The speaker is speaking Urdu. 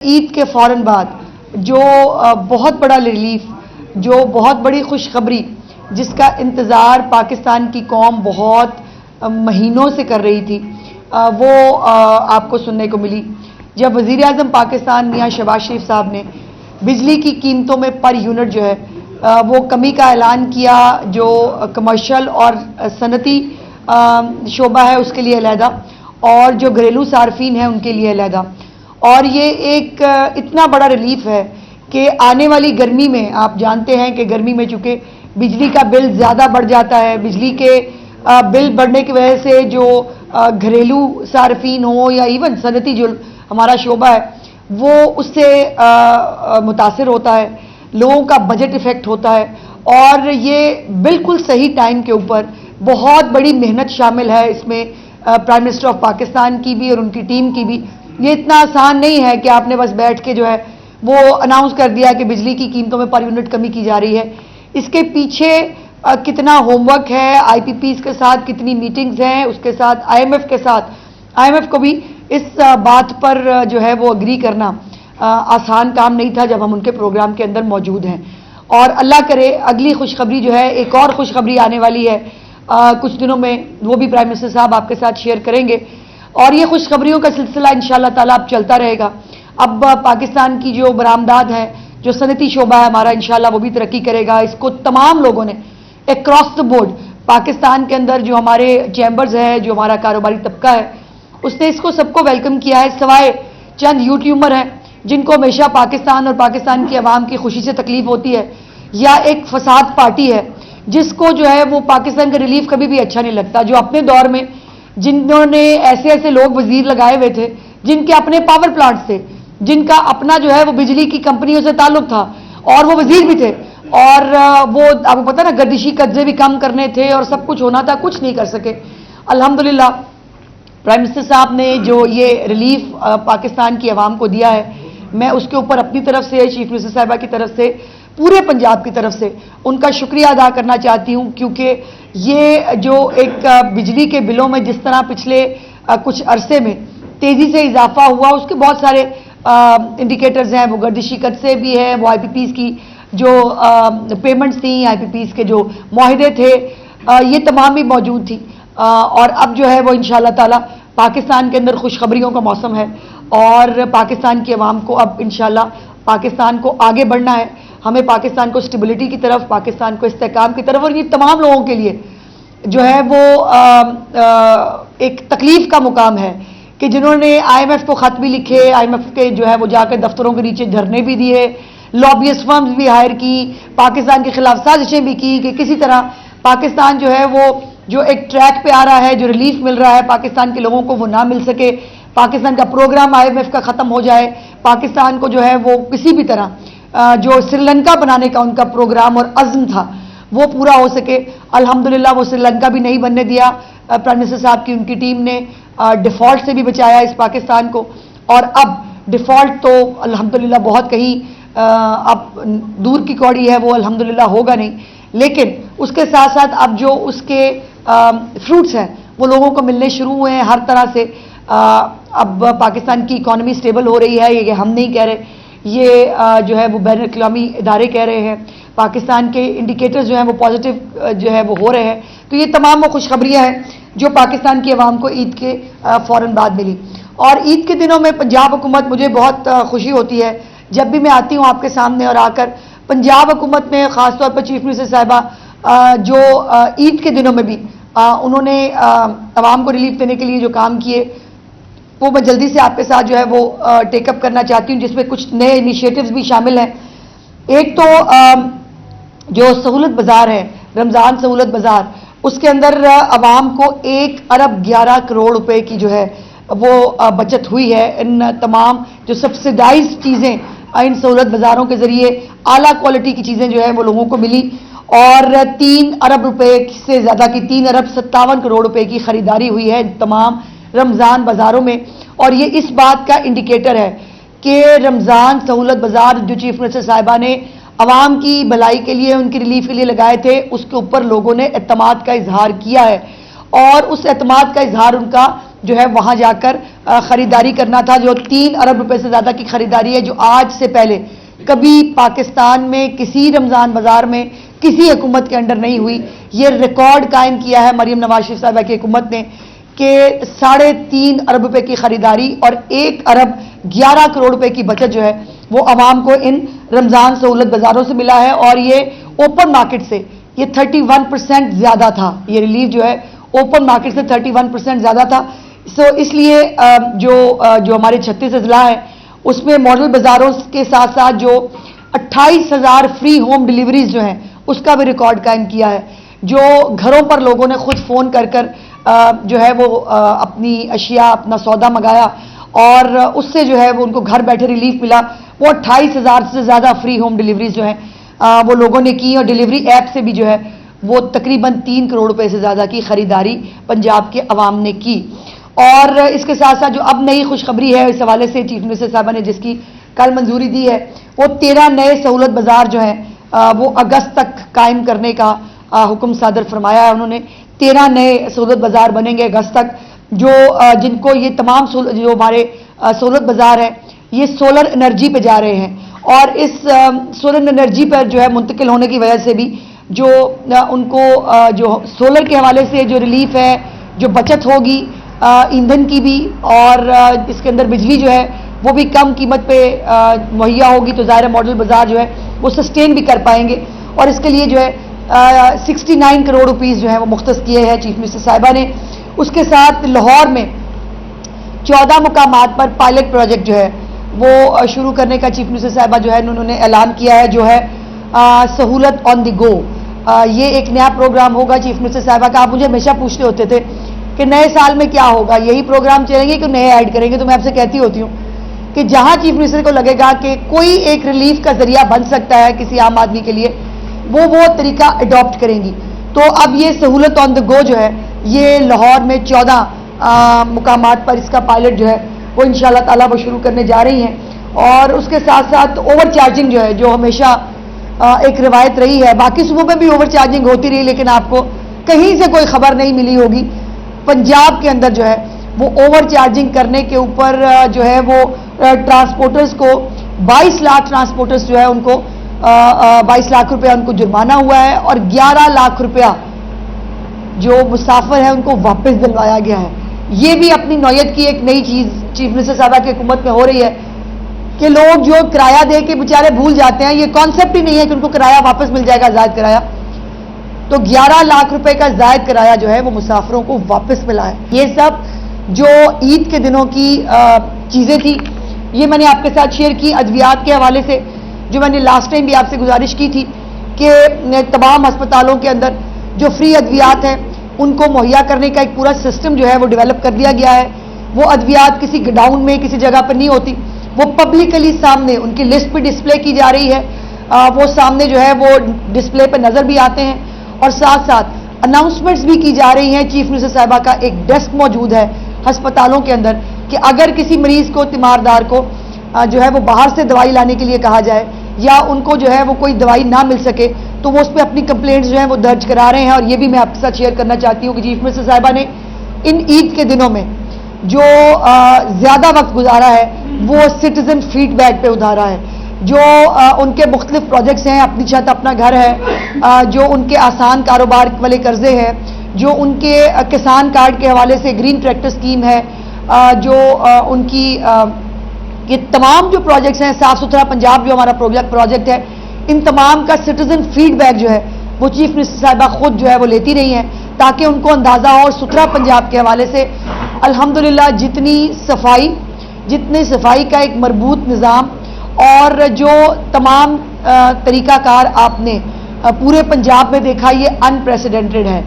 عید کے فوراً بعد جو بہت بڑا ریلیف، جو بہت بڑی خوشخبری جس کا انتظار پاکستان کی قوم بہت مہینوں سے کر رہی تھی، وہ آپ کو سننے کو ملی جب وزیر اعظم پاکستان میاں شہباز شریف صاحب نے بجلی کی قیمتوں میں پر یونٹ جو ہے وہ کمی کا اعلان کیا، جو کمرشل اور صنعتی شعبہ ہے اس کے لیے علیحدہ اور جو گھریلو صارفین ہیں ان کے لیے علیحدہ۔ اور یہ ایک اتنا بڑا ریلیف ہے کہ آنے والی گرمی میں آپ جانتے ہیں کہ گرمی میں چونکہ بجلی کا بل زیادہ بڑھ جاتا ہے، بجلی کے بل بڑھنے کی وجہ سے جو گھریلو صارفین ہوں یا ایون صنعتی جو ہمارا شعبہ ہے وہ اس سے متاثر ہوتا ہے، لوگوں کا بجٹ افیکٹ ہوتا ہے۔ اور یہ بالکل صحیح ٹائم کے اوپر بہت بڑی محنت شامل ہے اس میں، پرائم منسٹر آف پاکستان کی بھی اور ان کی ٹیم کی بھی۔ یہ اتنا آسان نہیں ہے کہ آپ نے بس بیٹھ کے جو ہے وہ اناؤنس کر دیا کہ بجلی کی قیمتوں میں پر یونٹ کمی کی جا رہی ہے۔ اس کے پیچھے کتنا ہوم ورک ہے، آئی پی پیز کے ساتھ کتنی میٹنگز ہیں، اس کے ساتھ آئی ایم ایف کے ساتھ، آئی ایم ایف کو بھی اس بات پر جو ہے وہ اگری کرنا آسان کام نہیں تھا جب ہم ان کے پروگرام کے اندر موجود ہیں۔ اور اللہ کرے اگلی خوشخبری جو ہے، ایک اور خوشخبری آنے والی ہے کچھ دنوں میں، وہ بھی پرائم منسٹر صاحب آپ کے ساتھ شیئر کریں گے۔ اور یہ خوشخبریوں کا سلسلہ انشاءاللہ تعالیٰ اب چلتا رہے گا۔ اب پاکستان کی جو برآمدات ہیں، جو صنعتی شعبہ ہے ہمارا، انشاءاللہ وہ بھی ترقی کرے گا۔ اس کو تمام لوگوں نے اکراس دا بورڈ پاکستان کے اندر جو ہمارے چیمبرز ہیں، جو ہمارا کاروباری طبقہ ہے، اس نے اس کو سب کو ویلکم کیا ہے، سوائے چند یوٹیوبر ہیں جن کو ہمیشہ پاکستان اور پاکستان کی عوام کی خوشی سے تکلیف ہوتی ہے، یا ایک فساد پارٹی ہے جس کو جو ہے وہ پاکستان کا ریلیف کبھی بھی اچھا نہیں لگتا، جو اپنے دور میں جنہوں نے ایسے لوگ وزیر لگائے ہوئے تھے جن کے اپنے پاور پلانٹس تھے، جن کا اپنا جو ہے وہ بجلی کی کمپنیوں سے تعلق تھا اور وہ وزیر بھی تھے، اور وہ آپ کو پتہ نا گردشی قبضے بھی کم کرنے تھے اور سب کچھ ہونا تھا، کچھ نہیں کر سکے۔ الحمدللہ پرائم منسٹر صاحب نے جو یہ ریلیف پاکستان کی عوام کو دیا ہے، میں اس کے اوپر اپنی طرف سے، چیف منسٹر صاحبہ کی طرف سے، پورے پنجاب کی طرف سے ان کا شکریہ ادا کرنا چاہتی ہوں، کیونکہ یہ جو ایک بجلی کے بلوں میں جس طرح پچھلے کچھ عرصے میں تیزی سے اضافہ ہوا، اس کے بہت سارے انڈیکیٹرز ہیں، وہ گردشی قد سے بھی ہے، وہ آئی پی پیز کی جو پیمنٹس تھیں، آئی پی پیز کے جو معاہدے تھے، یہ تمام بھی موجود تھی۔ اور اب جو ہے وہ انشاءاللہ تعالی پاکستان کے اندر خوشخبریوں کا موسم ہے، اور پاکستان کی عوام کو اب انشاءاللہ پاکستان کو آگے بڑھنا ہے، ہمیں پاکستان کو اسٹیبلٹی کی طرف، پاکستان کو استحکام کی طرف، اور یہ تمام لوگوں کے لیے جو ہے وہ ایک تکلیف کا مقام ہے کہ جنہوں نے آئی ایم ایف کو خط بھی لکھے، آئی ایم ایف کے جو ہے وہ جا کے دفتروں کے نیچے دھرنے بھی دیے، لابیسٹ فرمز بھی ہائر کی، پاکستان کے خلاف سازشیں بھی کی کہ کسی طرح پاکستان جو ہے وہ جو ایک ٹریک پہ آ رہا ہے، جو ریلیف مل رہا ہے پاکستان کے لوگوں کو، وہ نہ مل سکے، پاکستان کا پروگرام آئی ایم ایف کا ختم ہو جائے، پاکستان کو جو ہے وہ کسی بھی طرح جو سری لنکا بنانے کا ان کا پروگرام اور عزم تھا وہ پورا ہو سکے۔ الحمدللہ وہ سری لنکا بھی نہیں بننے دیا، پرائم منسٹر صاحب کی ان کی ٹیم نے ڈیفالٹ سے بھی بچایا اس پاکستان کو، اور اب ڈیفالٹ تو الحمدللہ بہت کہیں اب دور کی کوڑی ہے، وہ الحمدللہ ہوگا نہیں، لیکن اس کے ساتھ ساتھ اب جو اس کے فروٹس ہیں وہ لوگوں کو ملنے شروع ہوئے ہیں ہر طرح سے۔ اب پاکستان کی اکانومی سٹیبل ہو رہی ہے، یہ ہم نہیں کہہ رہے، یہ جو ہے وہ بین الاقوامی ادارے کہہ رہے ہیں، پاکستان کے انڈیکیٹرز جو ہیں وہ پازیٹیو جو ہے وہ ہو رہے ہیں۔ تو یہ تمام وہ خوشخبریاں ہیں جو پاکستان کی عوام کو عید کے فوراً بعد ملی۔ اور عید کے دنوں میں پنجاب حکومت، مجھے بہت خوشی ہوتی ہے جب بھی میں آتی ہوں آپ کے سامنے اور آ کر پنجاب حکومت میں، خاص طور پر چیف منسٹر صاحبہ جو عید کے دنوں میں بھی انہوں نے عوام کو ریلیف دینے کے لیے جو کام کیے، وہ میں جلدی سے آپ کے ساتھ جو ہے وہ ٹیک اپ کرنا چاہتی ہوں، جس میں کچھ نئے انیشیٹوز بھی شامل ہیں۔ ایک تو جو سہولت بازار ہے، رمضان سہولت بازار، اس کے اندر عوام کو 1.11 کروڑ روپے کی جو ہے وہ بچت ہوئی ہے۔ ان تمام جو سبسڈائزڈ چیزیں ان سہولت بازاروں کے ذریعے اعلیٰ کوالٹی کی چیزیں جو ہے وہ لوگوں کو ملی، اور 3 ارب روپے سے زیادہ کی 3.57 کروڑ روپے کی خریداری ہوئی ہے تمام رمضان بازاروں میں۔ اور یہ اس بات کا انڈیکیٹر ہے کہ رمضان سہولت بازار جو چیف منسٹر صاحبہ نے عوام کی بھلائی کے لیے، ان کی ریلیف کے لیے لگائے تھے، اس کے اوپر لوگوں نے اعتماد کا اظہار کیا ہے، اور اس اعتماد کا اظہار ان کا جو ہے وہاں جا کر خریداری کرنا تھا، جو 3 ارب روپے سے زیادہ کی خریداری ہے، جو آج سے پہلے کبھی پاکستان میں کسی رمضان بازار میں کسی حکومت کے انڈر نہیں ہوئی۔ یہ ریکارڈ قائم کیا ہے مریم نواز شریف صاحبہ کی حکومت نے کہ 3.5 ارب روپے کی خریداری اور 1 ارب 11 کروڑ روپے کی بچت جو ہے وہ عوام کو ان رمضان سہولت بازاروں سے ملا ہے، اور یہ اوپن مارکیٹ سے یہ 31% زیادہ تھا۔ یہ ریلیف جو ہے اوپن مارکیٹ سے 31% زیادہ تھا۔ اس لیے جو ہمارے 36 اضلاع ہیں اس میں ماڈل بازاروں کے ساتھ ساتھ جو 28,000 فری ہوم ڈیلیوریز جو ہیں اس کا بھی ریکارڈ قائم کیا ہے، جو گھروں پر لوگوں نے خود فون کر جو ہے وہ اپنی اشیاء اپنا سودا منگایا اور اس سے جو ہے وہ ان کو گھر بیٹھے ریلیف ملا۔ وہ 28,000 سے زیادہ فری ہوم ڈیلیوریز جو ہیں وہ لوگوں نے کی، اور ڈیلیوری ایپ سے بھی جو ہے وہ تقریباً 3 کروڑ روپے سے زیادہ کی خریداری پنجاب کے عوام نے کی۔ اور اس کے ساتھ ساتھ جو اب نئی خوشخبری ہے اس حوالے سے چیف منسٹر صاحبہ نے جس کی کل منظوری دی ہے، وہ 13 نئے سہولت بازار جو ہیں وہ اگست تک قائم کرنے کا حکم صادر فرمایا ہے انہوں نے۔ 13 نئے سہولت بازار بنیں گے اگست تک، جن کو یہ تمام جو ہمارے سہولت بازار ہیں یہ سولر انرجی پہ جا رہے ہیں، اور اس سولر انرجی پر جو ہے منتقل ہونے کی وجہ سے بھی جو ان کو جو سولر کے حوالے سے جو ریلیف ہے، جو بچت ہوگی ایندھن کی بھی، اور اس کے اندر بجلی جو ہے وہ بھی کم قیمت پہ مہیا ہوگی، تو ظاہر ماڈل بازار جو ہے وہ سسٹین بھی کر پائیں گے۔ اور اس کے لیے جو ہے 69 کروڑ روپیز جو ہے وہ مختص کیے ہیں چیف منسٹر صاحبہ نے۔ اس کے ساتھ لاہور میں 14 مقامات پر پائلٹ پروجیکٹ جو ہے وہ شروع کرنے کا چیف منسٹر صاحبہ جو ہے انہوں نے اعلان کیا ہے، جو ہے سہولت آن دی گو۔ یہ ایک نیا پروگرام ہوگا چیف منسٹر صاحبہ کا۔ آپ مجھے ہمیشہ پوچھتے ہوتے تھے کہ نئے سال میں کیا ہوگا، یہی پروگرام چلیں گے کہ نئے ایڈ کریں گے؟ تو میں آپ سے کہتی ہوتی ہوں کہ جہاں چیف منسٹر کو لگے گا کہ کوئی ایک ریلیف کا ذریعہ بن سکتا ہے کسی عام آدمی کے لیے، وہ طریقہ اڈاپٹ کریں گی۔ تو اب یہ سہولت آن دی گو جو ہے یہ لاہور میں 14 مقامات پر اس کا پائلٹ جو ہے وہ انشاءاللہ تعالیٰ وہ شروع کرنے جا رہی ہیں۔ اور اس کے ساتھ ساتھ اوور چارجنگ جو ہے، جو ہمیشہ ایک روایت رہی ہے، باقی صوبوں میں بھی اوور چارجنگ ہوتی رہی، لیکن آپ کو کہیں سے کوئی خبر نہیں ملی ہوگی۔ پنجاب کے اندر جو ہے وہ اوور چارجنگ کرنے کے اوپر جو ہے وہ ٹرانسپورٹرز کو 22 لاکھ ٹرانسپورٹرز جو ہے ان کو 22 لاکھ روپیہ ان کو جرمانہ ہوا ہے، اور 11 لاکھ روپیہ جو مسافر ہیں ان کو واپس دلوایا گیا ہے۔ یہ بھی اپنی نوعیت کی ایک نئی چیز چیف منسٹر صاحبہ کی حکومت میں ہو رہی ہے کہ لوگ جو کرایہ دے کے بیچارے بھول جاتے ہیں، یہ کانسیپٹ ہی نہیں ہے کہ ان کو کرایہ واپس مل جائے گا، زائد کرایہ۔ تو 11 لاکھ روپے کا زائد کرایہ جو ہے وہ مسافروں کو واپس ملا ہے۔ یہ سب جو عید کے دنوں کی چیزیں تھی یہ میں نے آپ کے ساتھ شیئر کی۔ ادویات کے حوالے سے جو میں نے لاسٹ ٹائم بھی آپ سے گزارش کی تھی کہ تمام ہسپتالوں کے اندر جو فری ادویات ہیں ان کو مہیا کرنے کا ایک پورا سسٹم جو ہے وہ ڈیولپ کر دیا گیا ہے۔ وہ ادویات کسی گڈاؤن میں کسی جگہ پر نہیں ہوتی، وہ پبلکلی سامنے ان کی لسٹ بھی ڈسپلے کی جا رہی ہے، وہ سامنے جو ہے وہ ڈسپلے پہ نظر بھی آتے ہیں، اور ساتھ ساتھ اناؤنسمنٹس بھی کی جا رہی ہیں۔ چیف منسٹر صاحبہ کا ایک ڈیسک موجود ہے ہسپتالوں کے اندر کہ اگر کسی مریض کو، تیماردار کو جو ہے وہ باہر سے دوائی لانے کے لیے کہا جائے یا ان کو جو ہے وہ کوئی دوائی نہ مل سکے تو وہ اس پہ اپنی کمپلینٹس جو ہیں وہ درج کرا رہے ہیں۔ اور یہ بھی میں آپ کے ساتھ شیئر کرنا چاہتی ہوں کہ چیف منسٹر صاحبہ نے ان عید کے دنوں میں جو زیادہ وقت گزارا ہے وہ سٹیزن فیڈ بیک پہ ادھارا ہے۔ جو ان کے مختلف پروجیکٹس ہیں، اپنی چھت اپنا گھر ہے، جو ان کے آسان کاروبار والے قرضے ہیں، جو ان کے کسان کارڈ کے حوالے سے گرین ٹریکٹر اسکیم ہے، جو ان کی یہ تمام جو پروجیکٹس ہیں، صاف ستھرا پنجاب جو ہمارا پروجیکٹ ہے، ان تمام کا سٹیزن فیڈ بیک جو ہے وہ چیف منسٹر صاحبہ خود جو ہے وہ لیتی رہی ہیں تاکہ ان کو اندازہ ہو۔ اور ستھرا پنجاب کے حوالے سے الحمدللہ جتنی صفائی کا ایک مربوط نظام اور جو تمام طریقہ کار آپ نے پورے پنجاب میں دیکھا، یہ ان پریسیڈنٹڈ ہے۔